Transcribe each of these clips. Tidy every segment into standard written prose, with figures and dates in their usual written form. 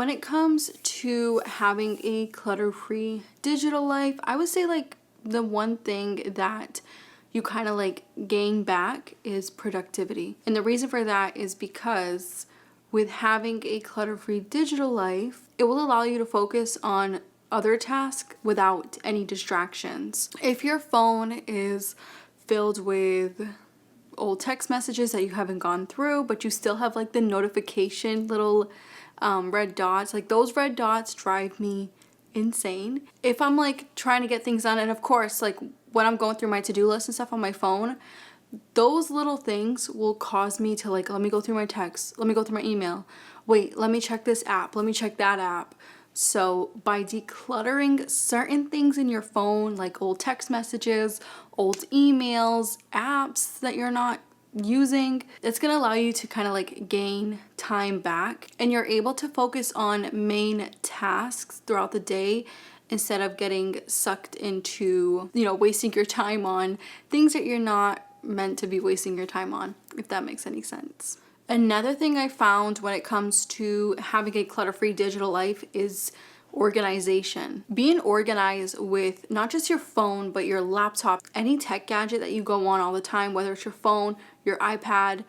when it comes to having a clutter-free digital life, I would say like the one thing that you kind of like gain back is productivity. And the reason for that is because with having a clutter-free digital life, it will allow you to focus on other tasks without any distractions. If your phone is filled with old text messages that you haven't gone through, but you still have like the notification little red dots, like those red dots drive me insane. If I'm like trying to get things done, and of course like when I'm going through my to-do list and stuff on my phone, those little things will cause me to like, let me go through my text, let me go through my email, wait, let me check this app, let me check that app. So by decluttering certain things in your phone, like old text messages, old emails, apps that you're not using, it's gonna allow you to kind of like gain time back, and you're able to focus on main tasks throughout the day instead of getting sucked into, wasting your time on things that you're not meant to be wasting your time on, if that makes any sense. Another thing I found when it comes to having a clutter-free digital life is organization. Being organized with not just your phone, but your laptop, any tech gadget that you go on all the time, whether it's your phone, your iPad,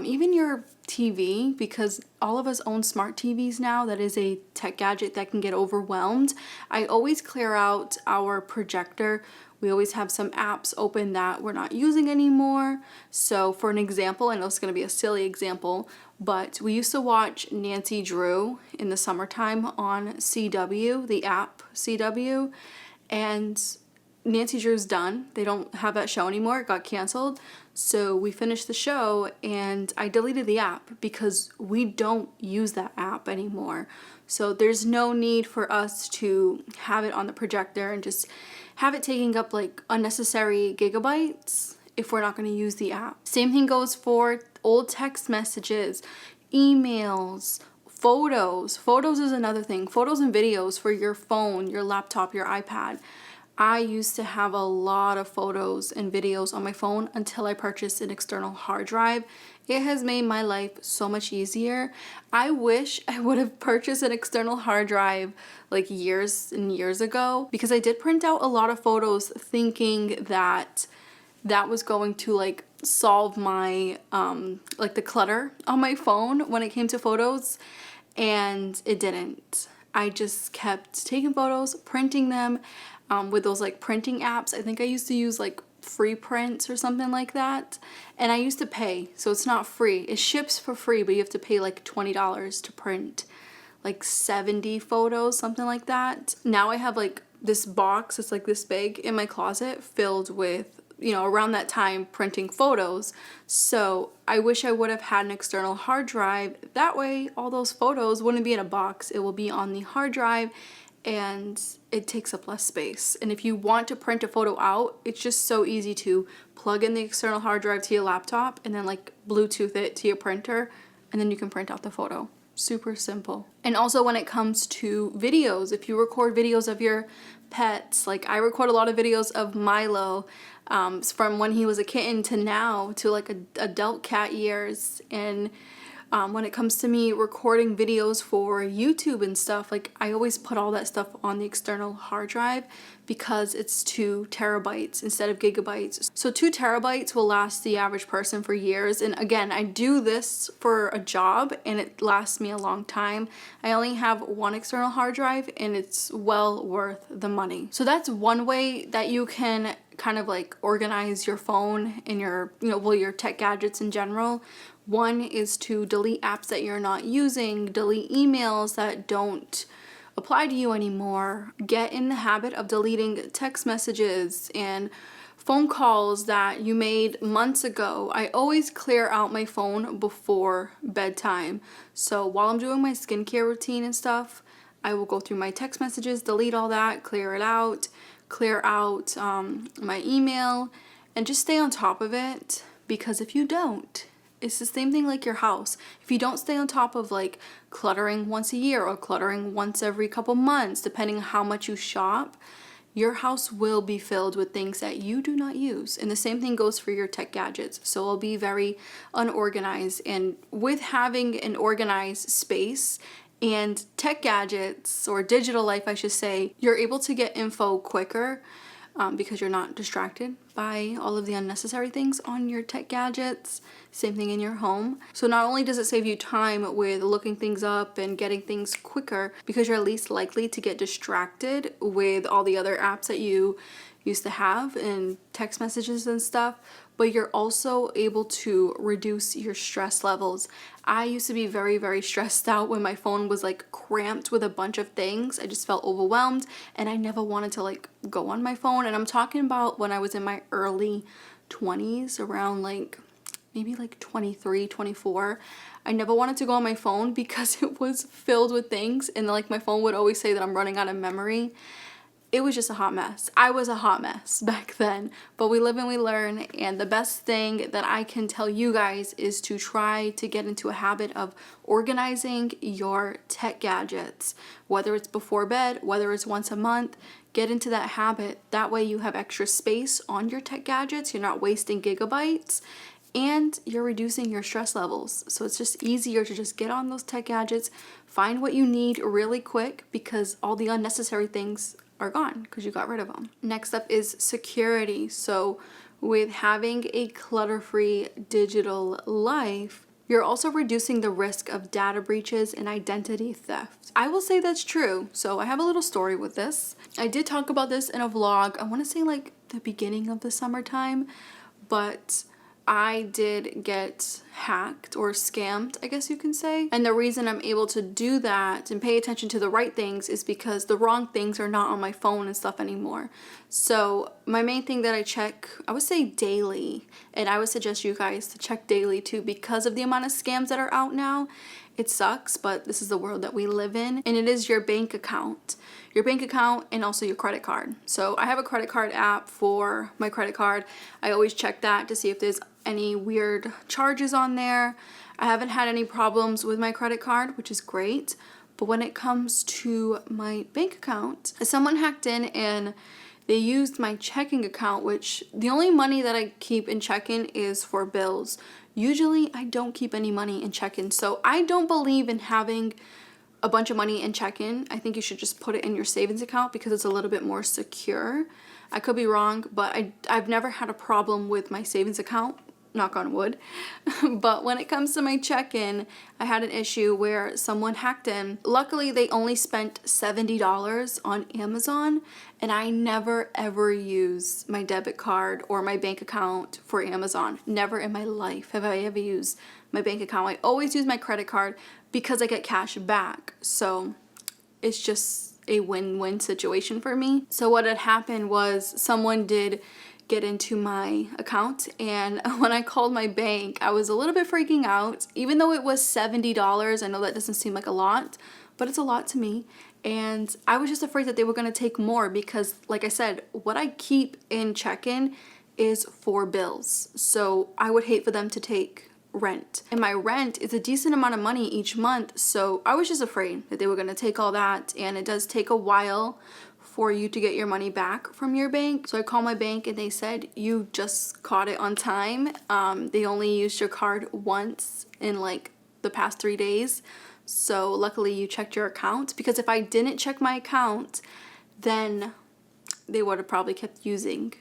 even your TV, because all of us own smart TVs now. That is a tech gadget that can get overwhelmed. I always clear out our projector. We always have some apps open that we're not using anymore. So for an example, I know it's going to be a silly example, but we used to watch Nancy Drew in the summertime on CW, the app CW, and Nancy Drew's done. They don't have that show anymore. It got canceled. So we finished the show and I deleted the app because we don't use that app anymore. So there's no need for us to have it on the projector and just have it taking up like unnecessary gigabytes if we're not going to use the app. Same thing goes for old text messages, emails, photos. Photos is another thing. Photos and videos for your phone, your laptop, your iPad. I used to have a lot of photos and videos on my phone until I purchased an external hard drive. It has made my life so much easier. I wish I would have purchased an external hard drive like years and years ago, because I did print out a lot of photos thinking that that was going to like solve my like the clutter on my phone when it came to photos, and it didn't. I just kept taking photos, printing them with those like printing apps. I think I used to use like Free Prints or something like that, and I used to pay, so it's not free. It ships for free, but you have to pay like $20 to print like 70 photos, something like that. Now I have like this box, it's like this big in my closet filled with, around that time printing photos. So I wish I would have had an external hard drive. That way all those photos wouldn't be in a box, it will be on the hard drive, and it takes up less space. And if you want to print a photo out, it's just so easy to plug in the external hard drive to your laptop and then like Bluetooth it to your printer, and then you can print out the photo. Super simple. And also when it comes to videos, if you record videos of your pets, like I record a lot of videos of Milo from when he was a kitten to now to like adult cat years, and when it comes to me recording videos for YouTube and stuff, like I always put all that stuff on the external hard drive because it's 2 terabytes instead of gigabytes. So 2 terabytes will last the average person for years. And again, I do this for a job and it lasts me a long time. I only have 1 external hard drive and it's well worth the money. So that's one way that you can kind of like organize your phone and your, your tech gadgets in general. One is to delete apps that you're not using, delete emails that don't apply to you anymore. Get in the habit of deleting text messages and phone calls that you made months ago. I always clear out my phone before bedtime. So while I'm doing my skincare routine and stuff, I will go through my text messages, delete all that, clear out my email, and just stay on top of it. Because if you don't, it's the same thing like your house. If you don't stay on top of like cluttering once a year or cluttering once every couple months, depending on how much you shop, your house will be filled with things that you do not use. And the same thing goes for your tech gadgets. So it'll be very unorganized. And with having an organized space And tech gadgets, or digital life I should say, you're able to get info quicker because you're not distracted by all of the unnecessary things on your tech gadgets. Same thing in your home. So not only does it save you time with looking things up and getting things quicker, because you're least likely to get distracted with all the other apps that you used to have and text messages and stuff, but you're also able to reduce your stress levels. I used to be very, very stressed out when my phone was like cramped with a bunch of things. I just felt overwhelmed and I never wanted to like go on my phone. And I'm talking about when I was in my early 20s, around like maybe like 23, 24. I never wanted to go on my phone because it was filled with things, and like my phone would always say that I'm running out of memory. It was just a hot mess. I was a hot mess back then, but we live and we learn. And the best thing that I can tell you guys is to try to get into a habit of organizing your tech gadgets, whether it's before bed, whether it's once a month. Get into that habit. That way you have extra space on your tech gadgets. You're not wasting gigabytes and you're reducing your stress levels. So it's just easier to just get on those tech gadgets, find what you need really quick because all the unnecessary things are gone because you got rid of them. Next up is security. So with having a clutter-free digital life, you're also reducing the risk of data breaches and identity theft. I will say that's true. So I have a little story with this. I did talk about this in a vlog, I want to say like the beginning of the summertime, but I did get hacked or scammed, I guess you can say. And the reason I'm able to do that and pay attention to the right things is because the wrong things are not on my phone and stuff anymore. So my main thing that I check, I would say daily, and I would suggest you guys to check daily too because of the amount of scams that are out now. It sucks, but this is the world that we live in, and it is your bank account. Your bank account and also your credit card. So I have a credit card app for my credit card. I always check that to see if there's any weird charges on there. I haven't had any problems with my credit card, which is great. But when it comes to my bank account, someone hacked in and they used my checking account, which the only money that I keep in checking is for bills. Usually I don't keep any money in checking. So I don't believe in having a bunch of money in check-in. I think you should just put it in your savings account because it's a little bit more secure. I could be wrong, but I've never had a problem with my savings account, knock on wood. But when it comes to my check-in, I had an issue where someone hacked in. Luckily, they only spent $70 on Amazon, and I never ever use my debit card or my bank account for Amazon. Never in my life have I ever used my bank account. I always use my credit card because I get cash back. So it's just a win-win situation for me. So what had happened was someone did get into my account, and when I called my bank, I was a little bit freaking out. Even though it was $70, I know that doesn't seem like a lot, but it's a lot to me. And I was just afraid that they were going to take more because, like I said, what I keep in check-in is for bills. So I would hate for them to take rent. And my rent is a decent amount of money each month. So I was just afraid that they were going to take all that. And it does take a while for you to get your money back from your bank. So I called my bank and they said, you just caught it on time. They only used your card once in like the past 3 days. So luckily you checked your account, because if I didn't check my account, then they would have probably kept using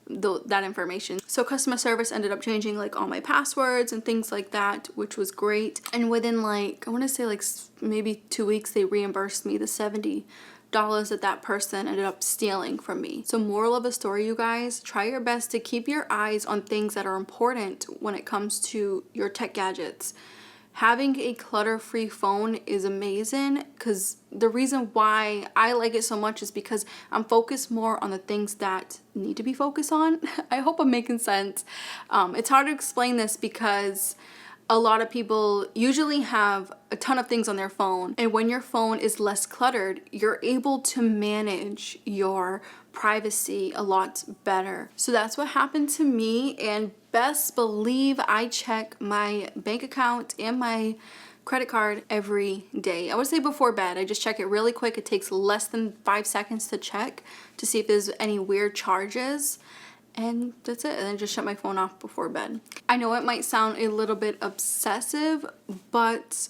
that information. So customer service ended up changing like all my passwords and things like that, which was great. And within like, I want to say like maybe 2 weeks, they reimbursed me the $70 that person ended up stealing from me. So moral of the story, you guys, try your best to keep your eyes on things that are important when it comes to your tech gadgets. Having a clutter-free phone is amazing, because the reason why I like it so much is because I'm focused more on the things that need to be focused on. I hope I'm making sense. It's hard to explain this because a lot of people usually have a ton of things on their phone, and when your phone is less cluttered, you're able to manage your privacy a lot better. So that's what happened to me, and best believe I check my bank account and my credit card every day. I would say before bed, I just check it really quick. It takes less than 5 seconds to check to see if there's any weird charges. And that's it. And then just shut my phone off before bed. I know it might sound a little bit obsessive, but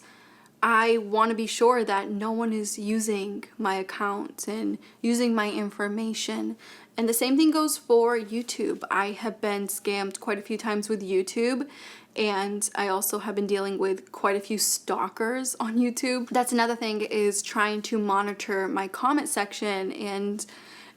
I want to be sure that no one is using my account and using my information. And the same thing goes for YouTube. I have been scammed quite a few times with YouTube, and I also have been dealing with quite a few stalkers on YouTube. That's another thing, is trying to monitor my comment section, and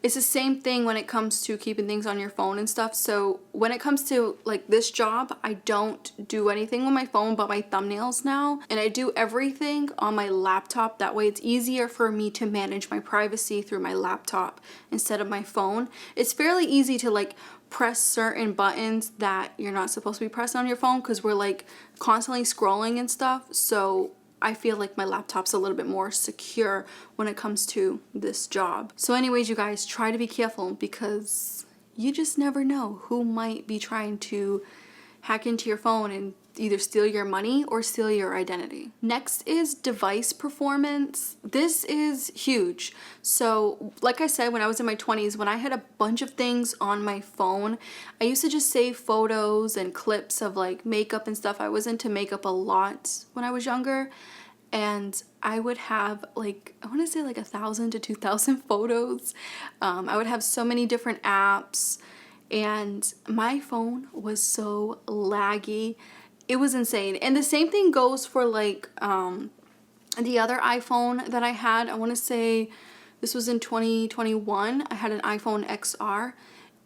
it's the same thing when it comes to keeping things on your phone and stuff. So when it comes to like this job, I don't do anything with my phone but my thumbnails now, and I do everything on my laptop. That way it's easier for me to manage my privacy through my laptop instead of my phone. It's fairly easy to like press certain buttons that you're not supposed to be pressing on your phone, because we're like constantly scrolling and stuff. So I feel like my laptop's a little bit more secure when it comes to this job. So anyways, you guys, try to be careful, because you just never know who might be trying to hack into your phone and either steal your money or steal your identity. Next is device performance. This is huge. So like I said, when I was in my 20s, when I had a bunch of things on my phone, I used to just save photos and clips of like makeup and stuff. I was into makeup a lot when I was younger, and I would have like, I want to say like 1,000 to 2,000 photos. I would have so many different apps, and my phone was so laggy. It was insane. And the same thing goes for like the other iPhone that I had. I want to say this was in 2021. I had an iPhone XR,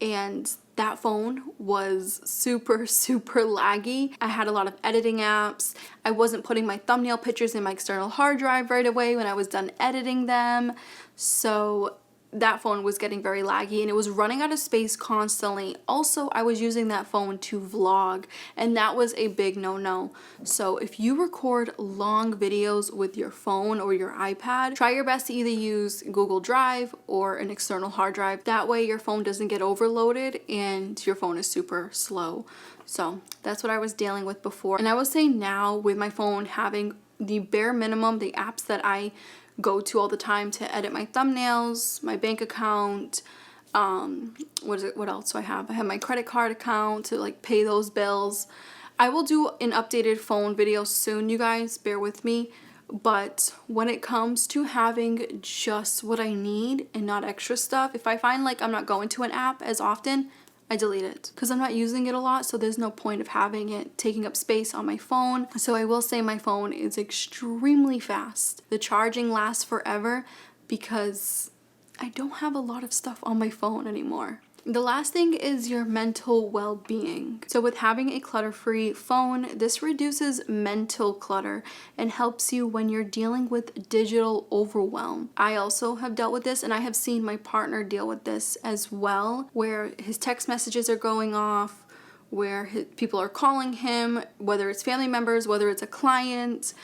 and that phone was super, super laggy. I had a lot of editing apps. I wasn't putting my thumbnail pictures in my external hard drive right away when I was done editing them. So that phone was getting very laggy, and it was running out of space constantly. Also, I was using that phone to vlog, and that was a big no-no. So if you record long videos with your phone or your iPad, try your best to either use Google Drive or an external hard drive. That way your phone doesn't get overloaded and your phone is super slow. So that's what I was dealing with before. And I would say now, with my phone having the bare minimum, the apps that I go to all the time to edit my thumbnails, my bank account, what else do I have? I have my credit card account to like pay those bills. I will do an updated phone video soon, you guys, bear with me. But when it comes to having just what I need and not extra stuff, if I find like I'm not going to an app as often, I delete it, because I'm not using it a lot, so there's no point of having it taking up space on my phone. So I will say my phone is extremely fast. The charging lasts forever because I don't have a lot of stuff on my phone anymore. The last thing is your mental well-being. So with having a clutter-free phone, this reduces mental clutter and helps you when you're dealing with digital overwhelm. I also have dealt with this, and I have seen my partner deal with this as well, where his text messages are going off, where people are calling him, whether it's family members, whether it's a client.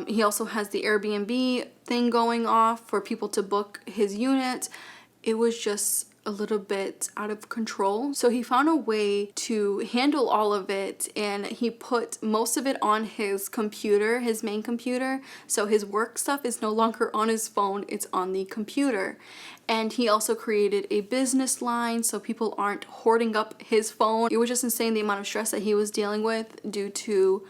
He also has the Airbnb thing going off for people to book his unit. It was just a little bit out of control. So he found a way to handle all of it, and he put most of it on his computer, his main computer. So his work stuff is no longer on his phone, it's on the computer. And he also created a business line so people aren't hoarding up his phone. It was just insane the amount of stress that he was dealing with due to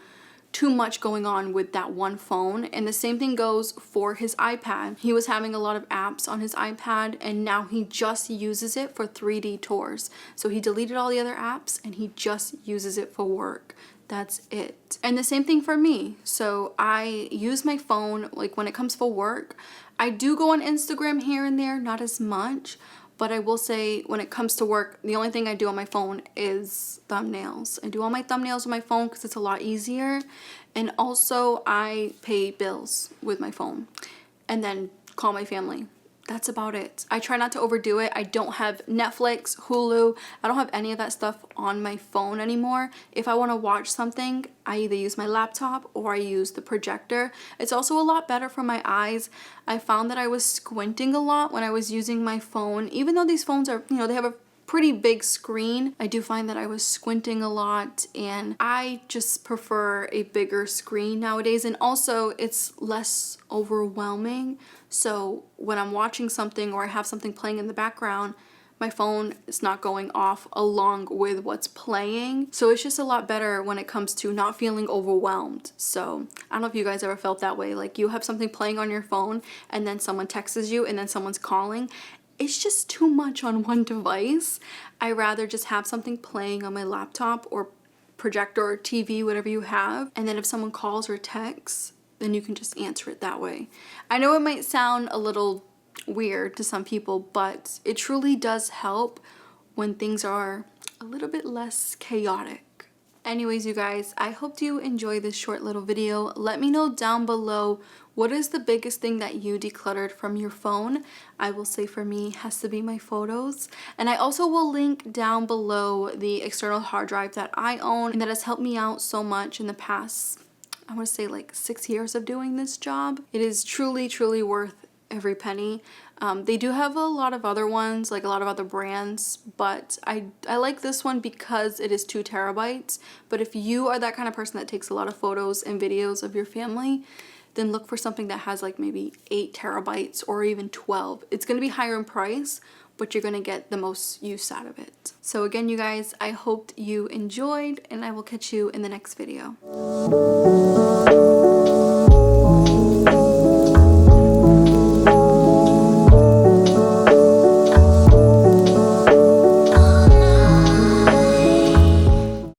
too much going on with that one phone. And the same thing goes for his iPad. He was having a lot of apps on his iPad, and now he just uses it for 3D tours. So he deleted all the other apps and he just uses it for work. That's it. And the same thing for me. So I use my phone like when it comes for work. I do go on Instagram here and there, not as much. But I will say, when it comes to work, the only thing I do on my phone is thumbnails. I do all my thumbnails on my phone because it's a lot easier. And also, I pay bills with my phone and then call my family. That's about it. I try not to overdo it. I don't have Netflix, Hulu. I don't have any of that stuff on my phone anymore. If I want to watch something, I either use my laptop or I use the projector. It's also a lot better for my eyes. I found that I was squinting a lot when I was using my phone. Even though these phones are, they have a pretty big screen, I do find that I was squinting a lot, and I just prefer a bigger screen nowadays. And also, it's less overwhelming. So when I'm watching something or I have something playing in the background, my phone is not going off along with what's playing. So it's just a lot better when it comes to not feeling overwhelmed. So I don't know if you guys ever felt that way. Like you have something playing on your phone and then someone texts you and then someone's calling. It's just too much on one device. I rather just have something playing on my laptop or projector or TV, whatever you have. And then if someone calls or texts, then you can just answer it that way. I know it might sound a little weird to some people, but it truly does help when things are a little bit less chaotic. Anyways, you guys, I hope you enjoy this short little video. Let me know down below, what is the biggest thing that you decluttered from your phone? I will say for me has to be my photos. And I also will link down below the external hard drive that I own and that has helped me out so much in the past, I want to say like 6 years of doing this job. It is truly, truly worth every penny. They do have a lot of other ones, like a lot of other brands, but I like this one because it is 2 terabytes. But if you are that kind of person that takes a lot of photos and videos of your family, then look for something that has like maybe 8 terabytes or even 12. It's going to be higher in price, but you're going to get the most use out of it. So again, you guys, I hope you enjoyed, and I will catch you in the next video.